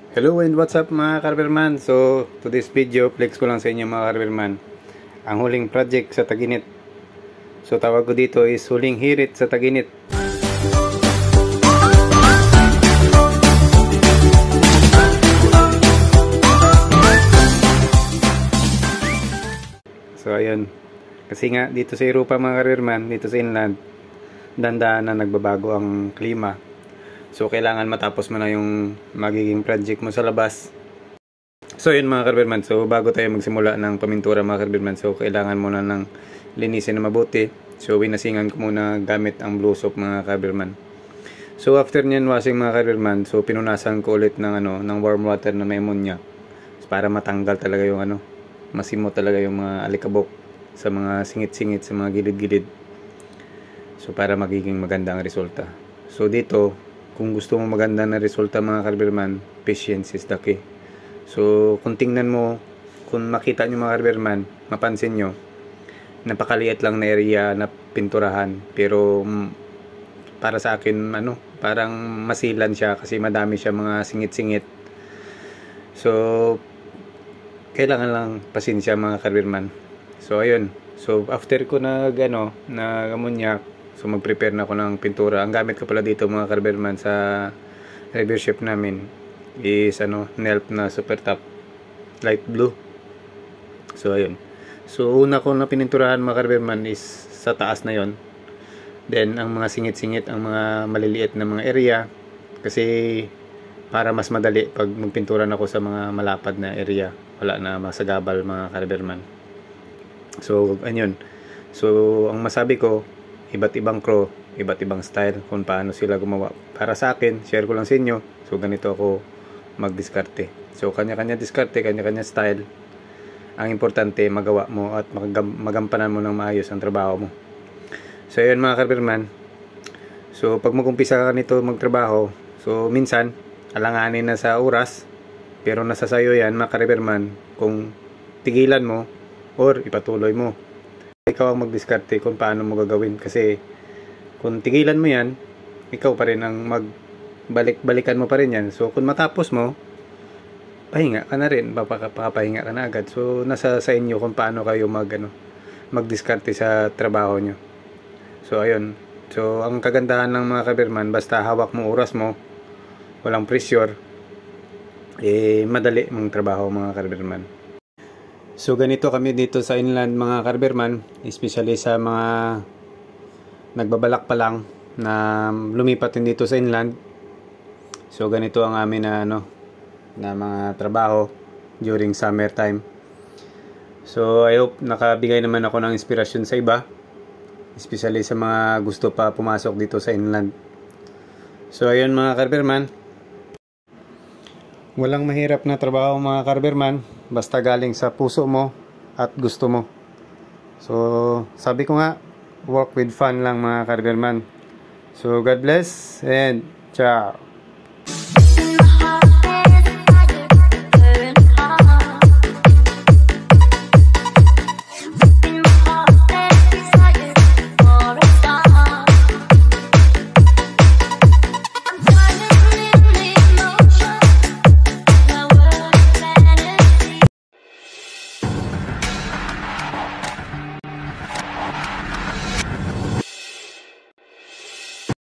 Hello and what's up mga Carverman. So today's video, flex ko lang sa inyo mga Carverman ang huling project sa Taginit. So tawag ko dito is huling hirit sa Taginit. So ayun, kasi nga dito sa Europa mga Carverman, dito sa inland, dandahan na nagbabago ang klima. So kailangan matapos mo na yung magiging project mo sa labas. So yun mga Carverman, so bago tayo magsimula ng pamintura mga Carverman, so kailangan muna ng linisin na mabuti. So winasingan ko muna gamit ang blue soap mga Carverman. So after nyan washing mga Carverman, so pinunasan ko ulit ng warm water na may ammonia para matanggal talaga yung masimo talaga yung mga alikabok sa mga singit-singit sa mga gilid-gilid. So para magiging maganda ang resulta. So dito, kung gusto mo maganda na resulta mga Carverman, patience is the key. So kung tingnan mo, kung makita nyo mga Carverman, mapansin nyo, napakaliit lang na area na pinturahan. Pero para sa akin, parang masilan siya kasi madami siya mga singit-singit. So kailangan lang pasensya mga Carverman. So ayun, so after ko nag-ammoniac, so mag-prepare na ako ng pintura. Ang gamit ko pala dito mga Carverman sa reverse shop namin is NELP na super top light blue. So ayun. So una ko na pininturahan mga Carverman is sa taas na yon. Then ang mga singit-singit, ang mga maliliit na mga area, kasi para mas madali pag magpintura na ako sa mga malapad na area, wala na masagabal mga Carverman. So ayun. So ang masabi ko, iba't ibang crew, iba't ibang style kung paano sila gumawa. Para sa akin, share ko lang sa inyo. So ganito ako magdiskarte. So kanya-kanya diskarte, kanya-kanya style. Ang importante, magawa mo at magampanan mo ng maayos ang trabaho mo. So yun mga Carverman. So pag mag-umpisa ka nito magtrabaho, so minsan alanganin na sa oras, pero nasa sayo yan mga Carverman kung tigilan mo or ipatuloy mo. Ikaw ang magdiskarte kung paano mo gagawin, kasi kung tigilan mo yan, ikaw pa rin ang balikan mo pa rin yan. So kung matapos mo, pahinga ka na rin, papahinga ka na agad. So nasa sa inyo kung paano kayo magdiskarte sa trabaho nyo. So ayun, so ang kagandahan ng mga Carverman, basta hawak mo oras mo, walang pressure, madali mong trabaho mga Carverman. So ganito kami dito sa inland mga Carverman, especially sa mga nagbabalak pa lang na lumipat din dito sa inland. So ganito ang amin na mga trabaho during summer time. So I hope nakabigay naman ako ng inspirasyon sa iba, especially sa mga gusto pa pumasok dito sa inland. So ayun mga Carverman, walang mahirap na trabaho mga Carverman, basta galing sa puso mo at gusto mo. So sabi ko nga, work with fun lang mga Carverman. So God bless and ciao.